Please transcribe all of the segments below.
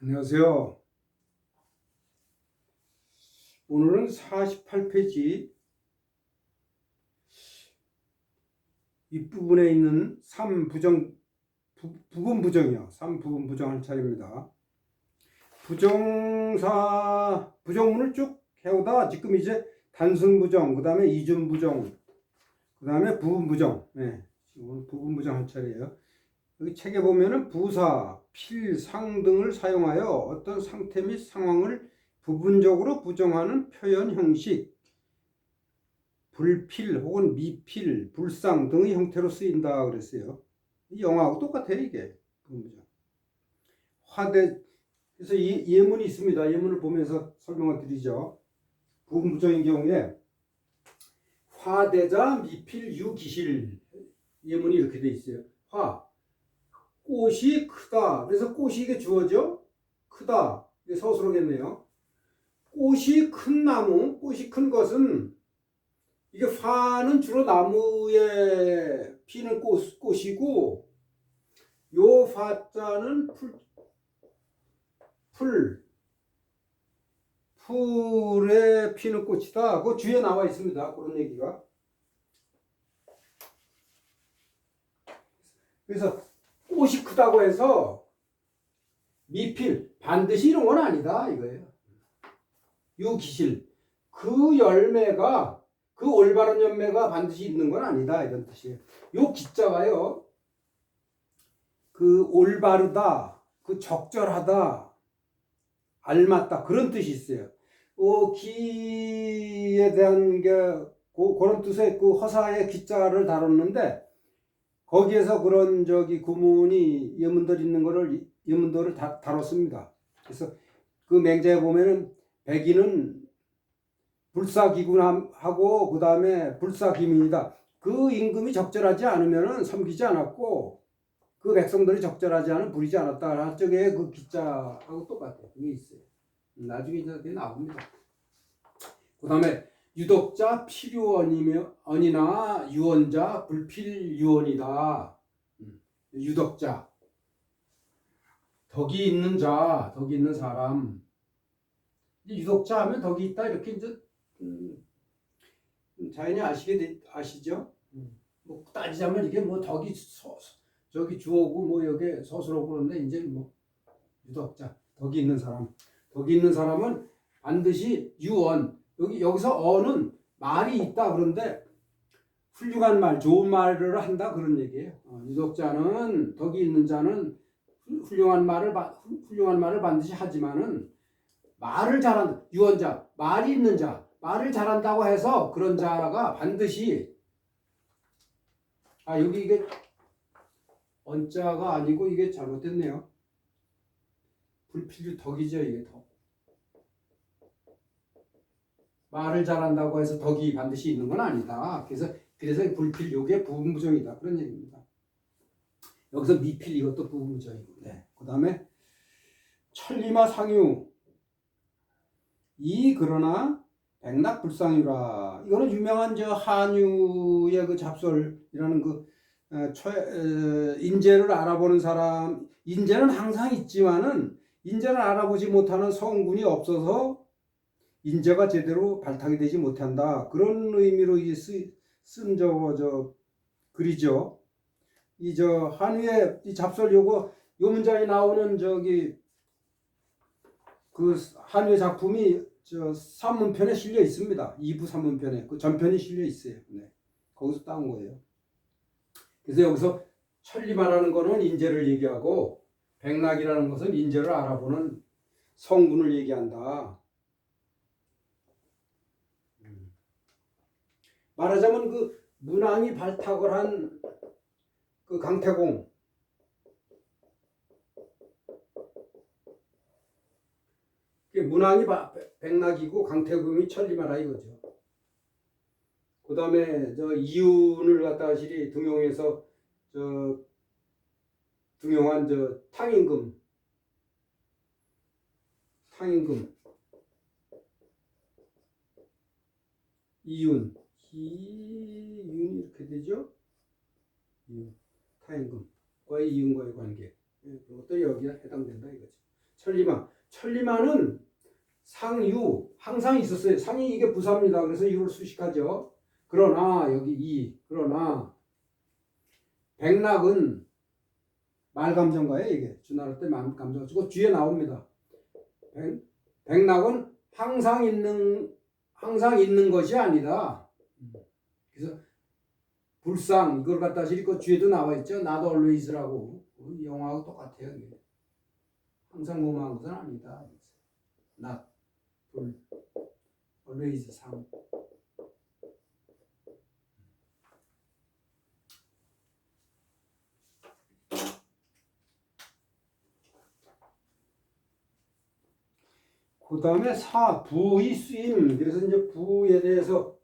안녕하세요. 오늘은 48페이지 윗부분에 있는 3부정, 부분 부정이요. 3부분 부정할 차례입니다. 부정사, 부정문을 쭉 해오다 지금 이제 단순 부정, 그 다음에 이중 부정, 그 다음에 부분 부정. 네, 지금 부분 부정 할 차례예요. 여기 책에 보면은 부사, 필, 상 등을 사용하여 어떤 상태 및 상황을 부분적으로 부정하는 표현 형식, 불필 혹은 미필, 불상 등의 형태로 쓰인다 그랬어요. 영어하고 똑같아요, 이게. 부분부정. 화대, 그래서 이 예문이 있습니다. 예문을 보면서 설명을 드리죠. 부분부정인 경우에 화대자 미필 유기실, 예문이 이렇게 돼 있어요. 화, 꽃이 크다. 그래서 꽃이 이게 주어져 크다. 이게 서술어겠네요. 꽃이 큰 나무, 꽃이 큰 것은 이게 화는 주로 나무에 피는 꽃이고 요 화자는 풀에 피는 꽃이다. 그 뒤에 나와 있습니다. 그런 얘기가. 그래서 꽃이 크다고 해서 미필 반드시 이런 건 아니다 이거예요. 유기실 그 열매가 그 올바른 열매가 반드시 있는 건 아니다 이런 뜻이에요. 요 기자가요. 그 올바르다, 그 적절하다, 알맞다 그런 뜻이 있어요. 기에 대한 게 그런 뜻의 그 허사의 기자를 다뤘는데 거기에서 그런 구문이 예문들 있는 거를 예문들을 다뤘습니다. 그래서 그 맹자에 보면은 백인은 불사기군하고 그 다음에 불사기민이다. 그 임금이 적절하지 않으면은 섬기지 않았고 그 백성들이 적절하지 않은 부리지 않았다. 한쪽에 그 기자하고 똑같아요. 그게 있어요. 나중에 이제 나옵니다. 그 다음에 유독자 필요원이나 유언자 불필유언이다. 유독자 덕이 있는 자, 덕이 있는 사람. 유독자 하면 덕이 있다 이렇게 이제 자연히 아시죠? 뭐 따지자면 이게 뭐 덕이 저기 주어고 뭐 여기 서술어고 그런데 이제 뭐 유독자 덕이 있는 사람. 덕이 있는 사람은 반드시 유언 여기서 어는 말이 있다 그런데 훌륭한 말, 좋은 말을 한다 그런 얘기예요. 유독자는 덕이 있는 자는 훌륭한 말을 반드시 하지만은 말을 잘한다. 유언자, 말이 있는 자, 말을 잘한다고 해서 그런 자가 반드시 여기 이게 언자가 아니고 이게 잘못됐네요. 불필요 덕이죠 이게 덕. 말을 잘한다고 해서 덕이 반드시 있는 건 아니다. 그래서 불필요게 부분부정이다 그런 얘기입니다. 여기서 미필 이것도 부분부정이고. 네. 그 다음에 천리마 상유 그러나 백낙불상유라. 이거는 유명한 한유의 그 잡설이라는 인재를 알아보는 사람, 인재는 항상 있지만은 인재를 알아보지 못하는 성군이 없어서 인재가 제대로 발탁이 되지 못한다. 그런 의미로 쓴 글이죠. 한유의 이 잡설 요 문장이 나오는 그 한유의 작품이 산문편에 실려 있습니다. 2부 산문편에 그 전편이 실려 있어요. 네. 거기서 따온 거예요. 그래서 여기서 천리마라는 거는 인재를 얘기하고 백낙이라는 것은 인재를 알아보는 성분을 얘기한다. 말하자면 그 문왕이 발탁을 한 그 강태공 문왕이 백낙이고 강태공이 천리마라 이거죠. 그 다음에 이윤을 갖다가 등용해서 등용한 탕임금 이윤 이렇게 되죠. 탕임금과의 이윤과의 관계 그것들이 여기에 해당된다 이거죠. 천리마. 천리마는 상유 항상 있었어요. 상이 이게 부사입니다. 그래서 유를 수식하죠. 그러나 여기 이 그러나 백락은 말감정가예요. 이게 준할 때 말감정. 그거 뒤에 나옵니다. 백락은 항상 있는 것이 아니다. 그래서 불상 이걸 갖다 실고 뒤에도 나와 있죠. Not always라고. 영어하고 똑같아요. 이게. 항상 뭐만 것은 아니다. not 불 always 상. 그 다음에 사 부의 쓰임. 그래서 이제 부에 대해서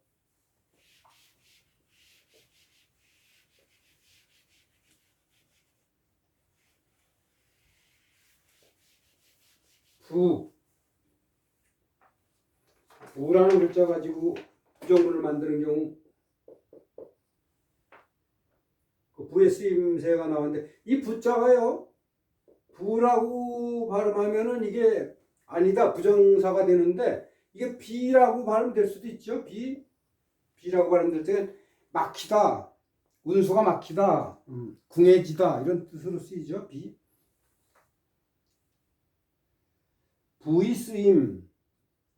부라는 글자 가지고 부정문을 만드는 경우 그 부의 쓰임새가 나오는데 이 부자가요 부라고 발음하면은 이게 아니다 부정사가 되는데 이게 비라고 발음될 수도 있죠. 비라고 발음될 때는 막히다, 운수가 막히다, 궁해지다 이런 뜻으로 쓰이죠. 부의 쓰임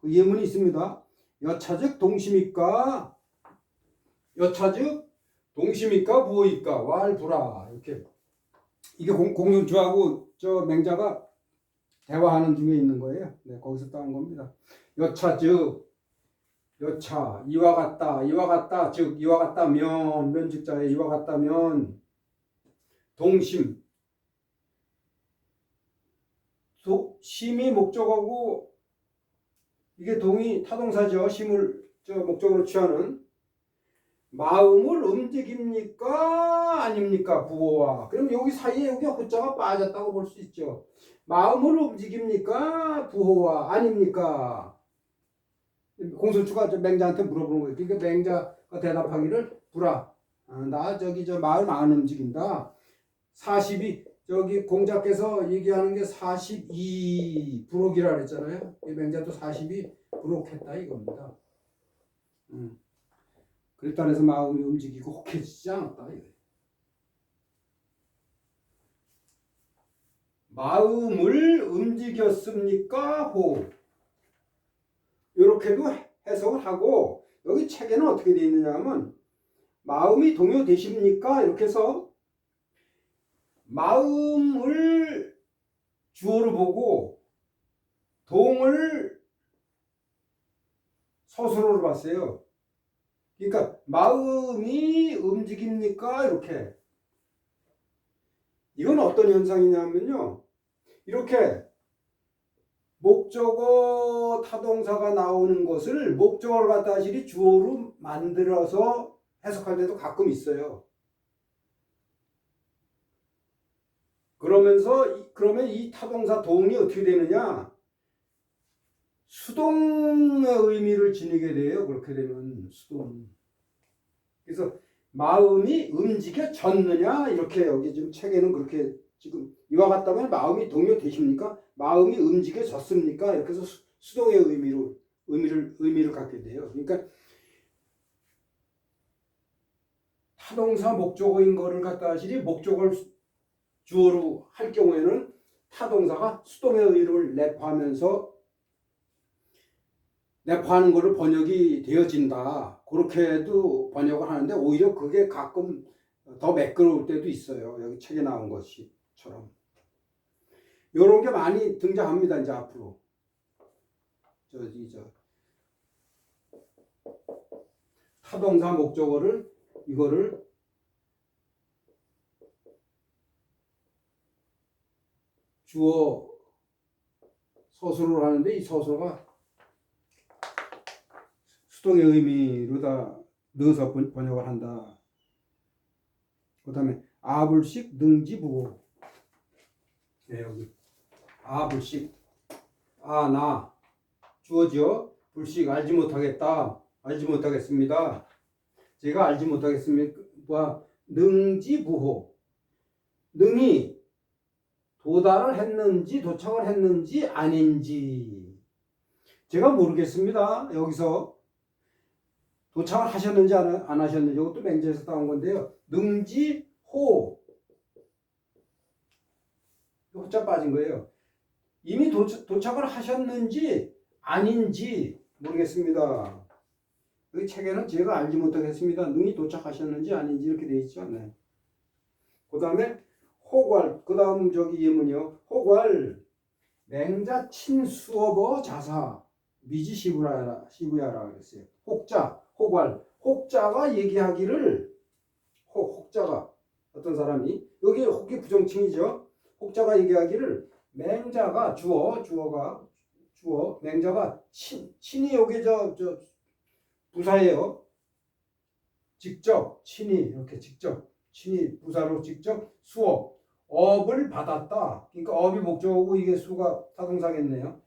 그 예문이 있습니다. 여차즉 동심이까 부호이까 왈부라 이렇게 이게 공손주하고 저 맹자가 대화하는 중에 있는 거예요. 네, 거기서 따온 겁니다. 여차즉 여차 이와 같다 즉 이와 같다면 면직자에 이와 같다면 동심 심이 목적하고 이게 동이 타동사죠. 심을 저 목적으로 취하는 마음을 움직입니까 아닙니까 부호와 그럼 여기 사이에 여기 호자가 빠졌다고 볼 수 있죠. 마음을 움직입니까 부호와 아닙니까? 공손주가 맹자한테 물어보는 거예요. 그러니까 맹자가 대답하기를 부라 나 저기 저 마음 안 움직인다. 40이 저기 공자께서 얘기하는 게 42 부록이라 그랬잖아요. 맹자도 42 부록했다 이겁니다. 그랬다 해서 마음이 움직이고 혹해지지 않았다. 마음을 움직였습니까? 호. 이렇게도 해석을 하고 여기 책에는 어떻게 되어 있느냐 하면 마음이 동요되십니까? 이렇게 해서 마음을 주어로 보고 동을 서술어로 봤어요. 그러니까 마음이 움직입니까? 이렇게. 이건 어떤 현상이냐면요. 이렇게 목적어 타동사가 나오는 것을 목적어를 갖다 실이 주어로 만들어서 해석할 때도 가끔 있어요. 그러면 이 타동사 동이 어떻게 되느냐? 수동의 의미를 지니게 돼요. 그렇게 되면 수동. 그래서 마음이 움직여졌느냐 이렇게 여기 지금 책에는 그렇게 지금 이와 같다면 마음이 동요되십니까? 마음이 움직여졌습니까? 이렇게 해서 수동의 의미를 갖게 돼요. 그러니까 타동사 목적어인 거를 갖다 하시니 목적어를 주어로 할 경우에는 타동사가 수동의 의미를 내포하는 것을 번역이 되어진다. 그렇게도 번역을 하는데 오히려 그게 가끔 더 매끄러울 때도 있어요. 여기 책에 나온 것처럼. 이런 게 많이 등장합니다. 이제 앞으로. 타동사 목적어를 이거를 주어 서술을 하는데 이 서술가 수동의 의미로 다 넣어서 번역을 한다. 그 다음에 아불식 능지부호. 네, 여기 아불식 나 주어죠. 불식 알지 못하겠다. 알지 못하겠습니다. 제가 알지 못하겠습니다. 능지부호 능이 도달을 했는지 도착을 했는지 아닌지 제가 모르겠습니다. 여기서 도착을 하셨는지 안 하셨는지 이것도 맹자에서 따온 건데요. 능지 호 호자 빠진 거예요. 이미 도착을 하셨는지 아닌지 모르겠습니다. 이 책에는 제가 알지 못하겠습니다. 능히 도착하셨는지 아닌지 이렇게 되어 있죠. 네. 그 다음에 호괄, 그 다음 저기 예문이요. 호괄, 맹자 친수어버 자사, 미지시부야라 그랬어요. 혹자, 호괄, 혹자가 얘기하기를, 혹자가, 어떤 사람이, 여기 혹이 부정칭이죠. 혹자가 얘기하기를, 맹자가, 주어가, 맹자가 친이 여기 부사예요. 직접, 친이, 이렇게 직접, 친이 부사로 직접 수업, 업을 받았다. 그러니까 업이 목적어고 이게 수가 타동사겠네요.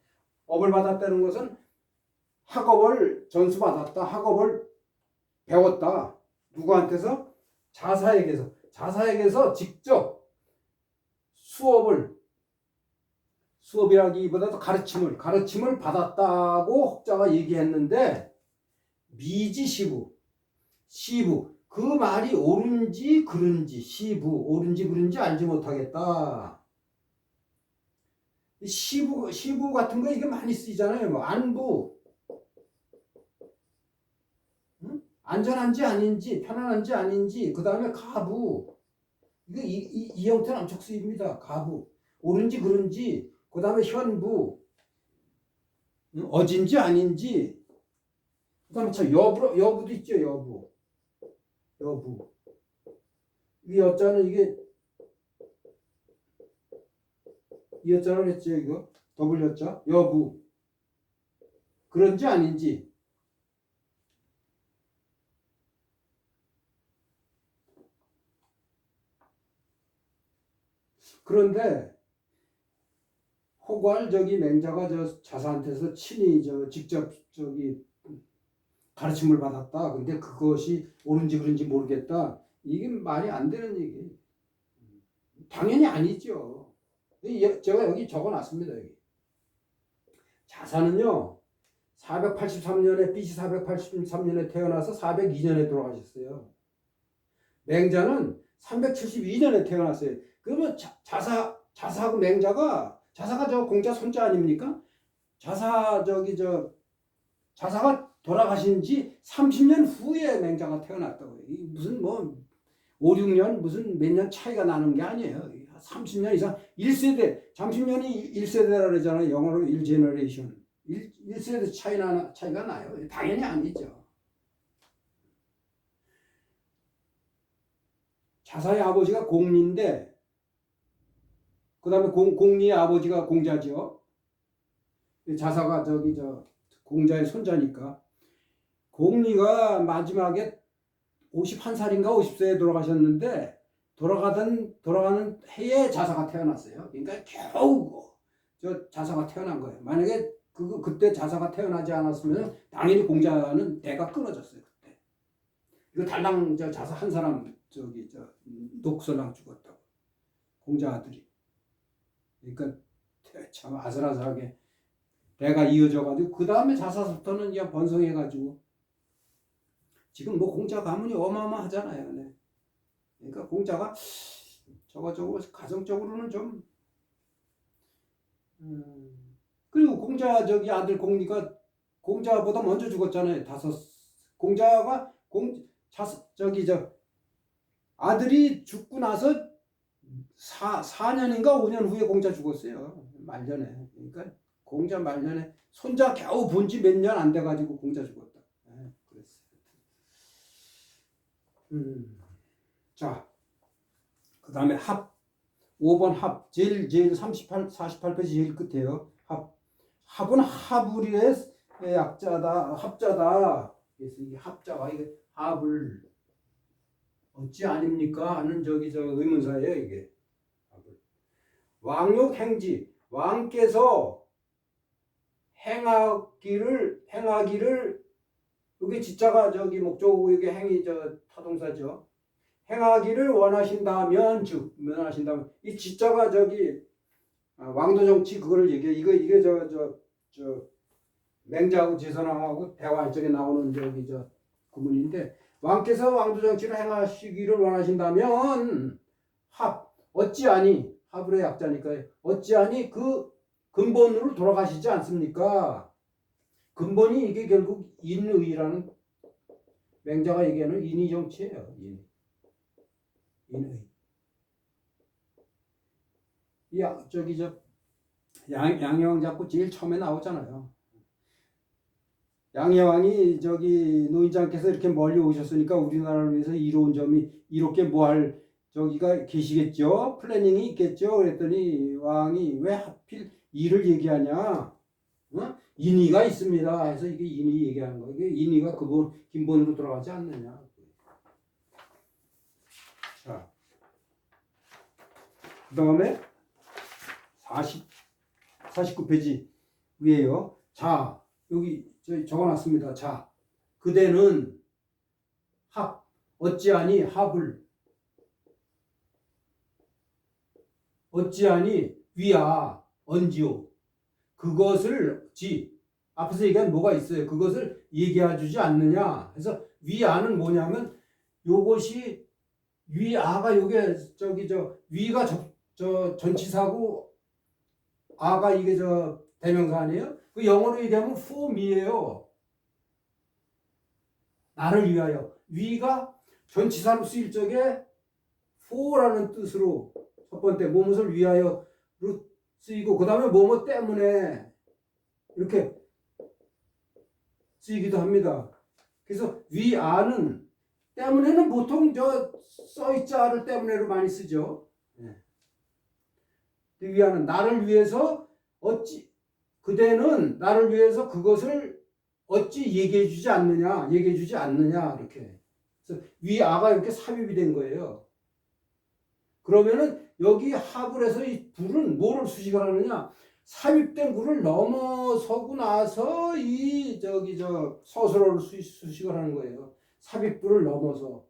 업을 받았다는 것은 학업을 전수받았다. 학업을 배웠다. 누구한테서? 자사에게서 직접 수업이라기보다도 가르침을 받았다고 혹자가 얘기했는데 미지시부 그 말이 옳은지 그른지 옳은지 그른지 알지 못하겠다. 시부 같은 거 이게 많이 쓰이잖아요. 뭐 안부, 응? 안전한지 아닌지 편안한지 아닌지 그 다음에 가부 이거 이 형태는 엄청 쓰입니다. 가부 옳은지 그른지 그 다음에 현부 응? 어진지 아닌지 그 다음에 여부도 있죠. 여부 이 여자는 이게 이 여자를 했죠. 이거 더블 여자 여부 그런지 아닌지 그런데 호괄 맹자가 자사한테서 친히 직접 가르침을 받았다. 근데 그것이 옳은지 그른지 모르겠다. 이게 말이 안 되는 얘기. 당연히 아니죠. 제가 여기 적어놨습니다. 여기. 자사는요. 483년에 BC 483년에 태어나서 402년에 돌아가셨어요. 맹자는 372년에 태어났어요. 그러면 자사하고 맹자가 공자 손자 아닙니까? 자사가 돌아가신 지 30년 후에 맹자가 태어났다고요. 무슨 5, 6년 무슨 몇 년 차이가 나는 게 아니에요. 30년 이상 1세대 30년이 1세대라 그러잖아요. 영어로 1제너레이션 1세대 차이가 나요. 당연히 아니죠. 자사의 아버지가 공리인데 그 다음에 공리의 아버지가 공자죠. 자사가 공자의 손자니까 공리가 마지막에 51살인가 50세에 돌아가셨는데 돌아가는 해에 자사가 태어났어요. 그러니까 겨우 자사가 태어난 거예요. 만약에 그때 자사가 태어나지 않았으면 당연히 공자는 대가 끊어졌어요. 그때 이거 달랑 자사 한 사람 녹설랑 죽었다고 공자 아들이. 그러니까 참 아슬아슬하게 대가 이어져가지고 그 다음에 자사부터는 그냥 번성해가지고 지금 공자 가문이 어마어마하잖아요. 네. 그러니까 공자가 저거 가정적으로는 좀 그리고 공자 아들 공리가 공자보다 먼저 죽었잖아요. 공자가 아들이 죽고 나서 4년인가 5년 후에 공자 죽었어요. 말년에. 그러니까 공자 말년에 손자 겨우 본 지 몇 년 안 돼가지고 공자 죽었다. 네, 그랬어요. 자, 그 다음에 5번 제일 48페이지 제일 끝에요. 합은 하불의 합자다. 그래서 이 합자가 이게 합을 어찌 아닙니까 하는 의문사예요. 이게 왕욕 행지 왕께서 행하기를 여기 지자가 목적어고 이게 행이 타동사죠. 행하기를 원하신다면 이 지자가 왕도 정치 그거를 얘기해. 이게 저 맹자하고 제선왕하고 대화할 적에 나오는 저기 저 구문인데 왕께서 왕도 정치를 행하시기를 원하신다면 어찌하니 합을의 약자니까 어찌하니 그 근본으로 돌아가시지 않습니까? 근본이 이게 결국 인의라는 맹자가 얘기하는 인의 정치예요. 인의. 저기 양여왕 잡고 제일 처음에 나오잖아요. 양여왕이 저기 노인장께서 이렇게 멀리 오셨으니까 우리나라를 위해서 이로운 점이 이롭게 뭐할 저기가 계시겠죠? 플래닝이 있겠죠? 그랬더니 왕이 왜 하필 일을 얘기하냐? 인의가 있습니다. 그래서 이게 인의 얘기하는 거예요. 이게 인의가 근본으로 돌아가지 않느냐? 자, 그 다음에 49페이지 위에요. 자, 여기 적어놨습니다. 자, 그대는 어찌하니 합을 어찌하니 위아 언지오 그것을 앞에서 얘기한 뭐가 있어요. 그것을 얘기해 주지 않느냐. 그래서 위아는 뭐냐면 요것이 위아가 요게 위가 전치사고 아가 이게 대명사 아니에요? 그 영어로 얘기하면 for me예요. 나를 위하여. 위가 전치사로 쓰일 적에 for라는 뜻으로 첫 번째 무엇을 위하여로 쓰이고 그 다음에 뭐뭐 때문에 이렇게 쓰이기도 합니다. 그래서 위아는 때문에는 보통 써있자를 때문에로 많이 쓰죠. 위아는 나를 위해서 그대는 나를 위해서 그것을 어찌 얘기해 주지 않느냐 이렇게. 그래서 위아가 이렇게 삽입이 된 거예요. 그러면은 여기 합을 해서 이 불은 뭐를 수식을 하느냐? 삽입된 불을 넘어서고 나서 서술어를 수식을 하는 거예요. 삽입불을 넘어서.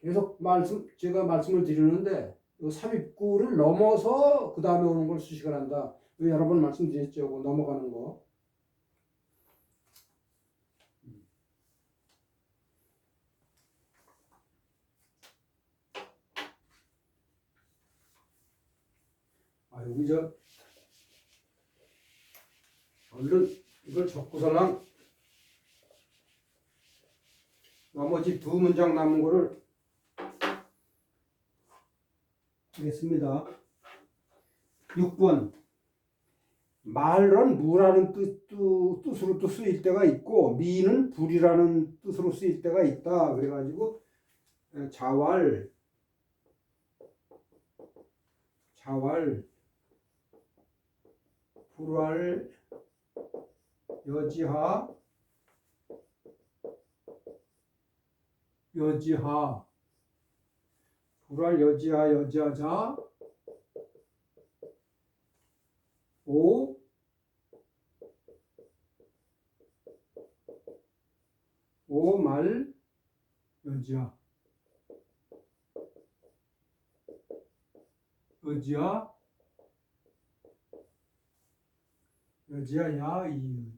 계속 제가 말씀을 드리는데 삽입구를 넘어서 그 다음에 오는 걸 수식을 한다. 여러 번 말씀드렸죠. 넘어가는 거. 여기 얼른 이걸 적고서는 나머지 두 문장 남은 거를 하겠습니다. 6번 말은 무라는 뜻으로 또 쓰일 때가 있고 미는 불이라는 뜻으로 쓰일 때가 있다. 그래가지고 자왈 불활 여지하 불활 여지하 여지하자 오말 여지하 야 이.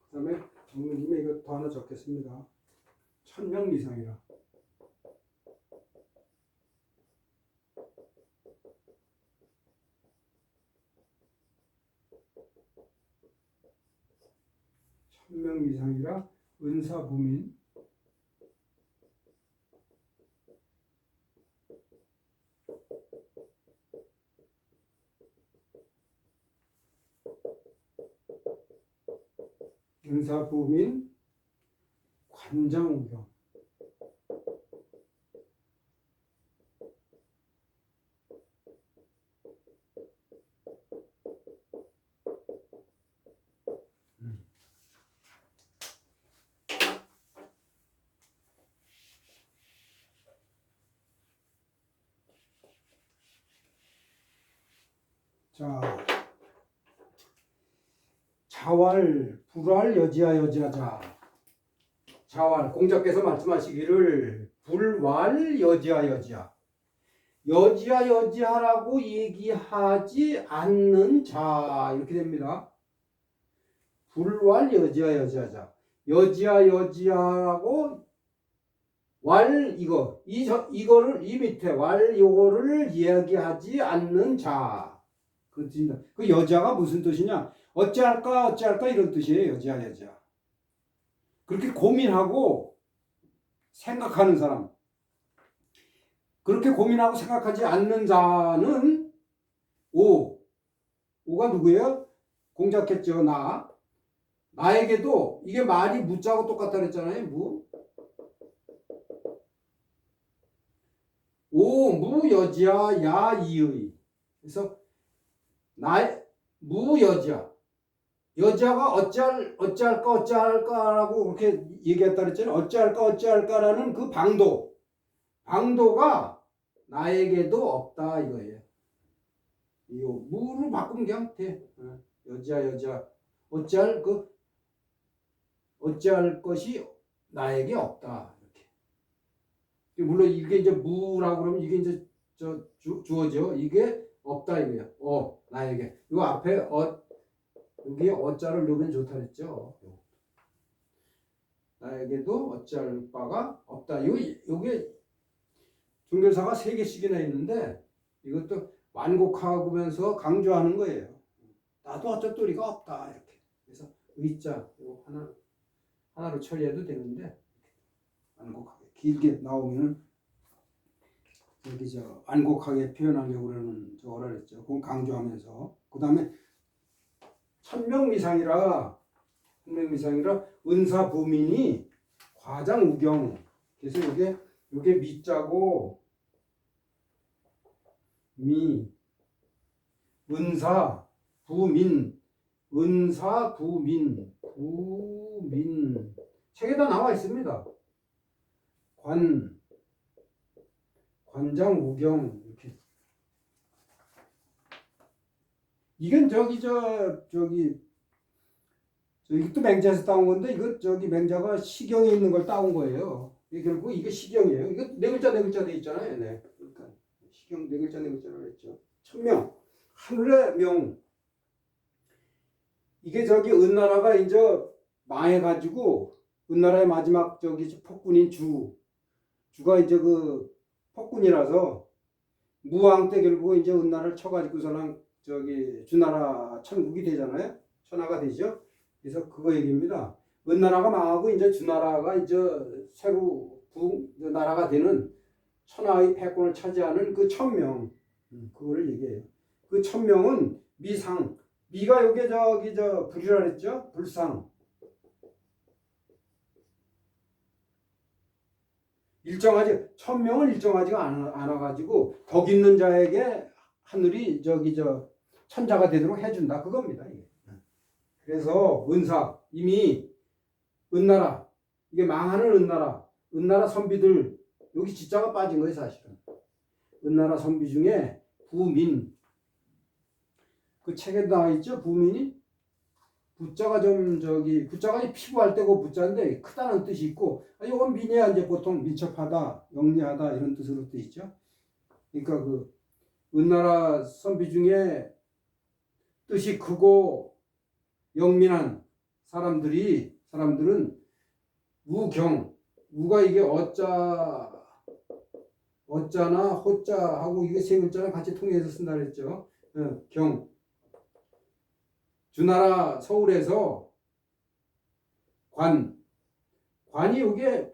그 다음에 적는 김에 이것도 하나 적겠습니다. 천명미상이라. 천명미상이라 은사부민 관장우경 자, 자왈 불활 여지하자. 자왈 공자께서 말씀하시기를 불왈 여지하 여지하. 여지하 여지하라고 얘기하지 않는 자 이렇게 됩니다. 불왈 여지하 여지하자. 여지하 여지하라고 왈 이거를 이 밑에 왈 요거를 이야기하지 않는 자. 그 여지하가 무슨 뜻이냐? 어찌할까 이런 뜻이에요. 여지하 여지하. 그렇게 고민하고 생각하는 사람. 그렇게 고민하고 생각하지 않는 자는 오가 누구예요? 공작했죠. 나에게도 이게 말이 무자고 똑같다 그랬잖아요. 무여지야 야이의. 그래서 무여지야. 여자가 어찌할까라고 그렇게 얘기했다 그랬잖아요. 어찌할까라는 그 방도가 나에게도 없다 이거예요. 이 무로 바꾸면 그냥 돼. 여자 어찌할 것이 나에게 없다 이렇게. 물론 이게 이제 무라고 그러면 이게 이제 주어죠. 이게 없다 이거예요. 나에게. 이거 앞에 여기에 어자를 넣으면 좋다 그랬죠. 나에게도 어찌할 바가 없다. 요게 종결사가 3개씩이나 있는데 이것도 완곡하면서 강조하는 거예요. 나도 어쩔 도리가 없다 이렇게. 그래서 의자 이거 하나로 처리해도 되는데 완곡하게 길게 나오면은 여기 완곡하게 표현하려고 그러는 저거라 그랬죠. 그건 강조하면서 그 다음에 천명미상이라 은사부민이 과장우경. 그래서 요게 미자고 은사부민 책에다 나와 있습니다. 관장우경 이렇게. 이건 이것도 맹자에서 따온 건데 이거 맹자가 시경에 있는 걸 따온 거예요. 결국 이게 시경이에요. 이거 네 글자 돼 있잖아요. 네. 그러니까 시경 네 글자라고 했죠. 천명 하늘의 명. 이게 은나라가 이제 망해가지고 은나라의 마지막 폭군인 주가 이제 그 폭군이라서 무왕 때 결국 이제 은나라를 쳐가지고서는 주나라 천국이 되잖아요. 천하가 되죠. 그래서 그거 얘기입니다. 은나라가 망하고 이제 주나라가 이제 새로 나라가 되는 천하의 패권을 차지하는 그 천명. 그거를 얘기해요. 그 천명은 미상. 미가 요게 불이라 그랬죠? 불상. 천명은 일정하지가 않아가지고 덕 있는 자에게 하늘이 천자가 되도록 해준다 그겁니다. 이게. 그래서 이미 은나라 이게 망하는 은나라 선비들 여기 지자가 빠진 거예요 사실은. 은나라 선비 중에 부민 그 책에 나와 있죠. 부민이 부자가 부자가 피부할 때고 부자인데 크다는 뜻이 있고 이건 민이야 이제 보통 민첩하다 영리하다 이런 뜻으로 뜻 있죠. 그러니까 그 은나라 선비 중에 뜻이 크고 영민한 사람들은 우가 이게 어자나 호자하고 이게 3글자를 같이 통해서 쓴다 그랬죠. 주나라 서울에서 관이 이게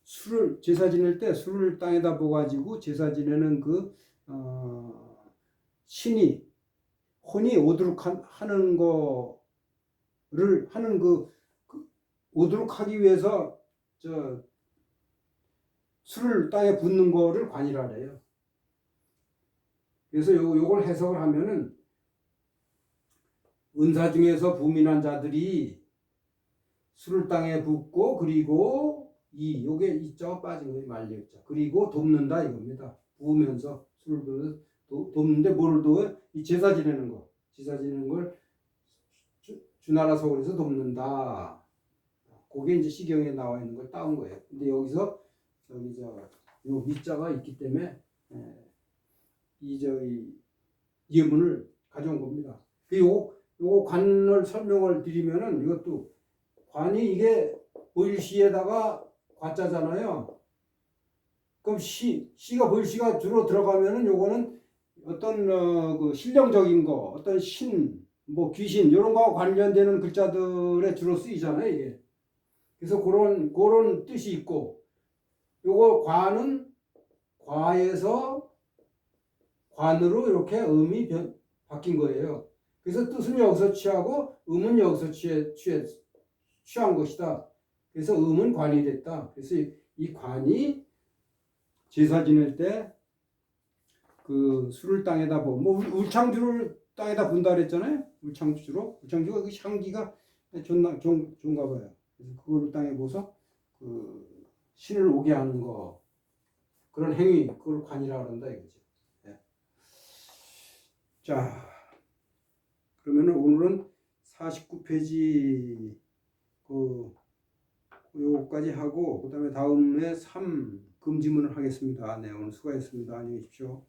술을 제사 지낼 때 술을 땅에다 부어가지고 제사 지내는 신이 혼이 오도록 하는 거를 하는 오도록 하기 위해서 술을 땅에 붓는 거를 관이라 그래요. 그래서 요걸 해석을 하면은 은사 중에서 부민한 자들이 술을 땅에 붓고 그리고 요게 이자가 빠진 거예요. 말리자. 그리고 돕는다 이겁니다. 부으면서 술을 부으면서 돕는데 뭐를 도와요? 이 제사 지내는 걸 주나라 서울에서 돕는다. 그게 이제 시경에 나와 있는 걸 따온 거예요. 근데 여기서 요 미자가 있기 때문에 이 예문을 가져온 겁니다. 요 관을 설명을 드리면은 이것도 관이 이게 보일시에다가 과자잖아요. 그럼 시가 보일시가 주로 들어가면은 요거는 어떤 그 신령적인 거, 어떤 뭐 귀신 이런 거와 관련되는 글자들에 주로 쓰이잖아요, 이게. 그래서 그런 뜻이 있고, 요거 관은 과에서 관으로 이렇게 음이 바뀐 거예요. 그래서 뜻은 여기서 취하고 음은 여기서 취한 것이다. 그래서 음은 관이 됐다. 그래서 이 관이 제사 지낼 때 그 술을 땅에다 뭐 울창주를 땅에다 분다 그랬잖아요. 울창주가 그 향기가 좋은가 봐요. 그래서 그거를 땅에 부어서 그 신을 오게 하는 거 그런 행위 그걸 관이라 그런다 이거죠. 네. 자, 그러면은 오늘은 49페이지 요거까지 하고 그다음에 다음에 3 금지문을 하겠습니다. 네, 오늘 수고하셨습니다. 안녕히 계십시오.